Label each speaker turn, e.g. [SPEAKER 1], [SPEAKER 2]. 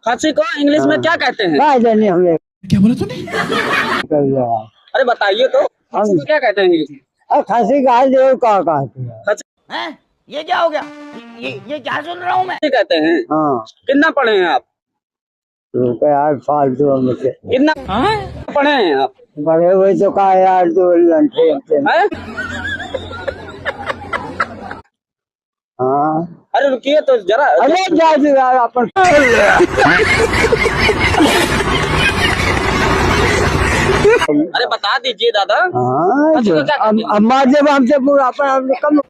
[SPEAKER 1] खसी को इंग्लिश में क्या कहते हैं?
[SPEAKER 2] काय जाने हमें।
[SPEAKER 3] क्या बोला तूने?
[SPEAKER 1] अरे बताइए तो, खसी को क्या कहते हैं इंग्लिश में?
[SPEAKER 2] खसी गाय देव का कहते हैं।
[SPEAKER 1] खसी
[SPEAKER 4] हैं? ये क्या हो गया? ये क्या सुन रहा हूँ मैं?
[SPEAKER 1] कहते हैं।
[SPEAKER 2] हाँ
[SPEAKER 1] कितना पढ़े हैं आप?
[SPEAKER 2] तो यार फालतू मुझे
[SPEAKER 1] कितना पढ़े हैं आप?
[SPEAKER 2] बड़े हुए तो का यार दो लंठे
[SPEAKER 1] हैं?
[SPEAKER 2] हाँ
[SPEAKER 1] अरे रुकिए तो जरा।
[SPEAKER 2] अरे जा दो यार अपन।
[SPEAKER 1] अरे बता दीजिए दादा।
[SPEAKER 2] हाँ
[SPEAKER 1] खसी को क्या कहते हैं?
[SPEAKER 2] अम्मा जब हमसे पूरा अपन हमने कम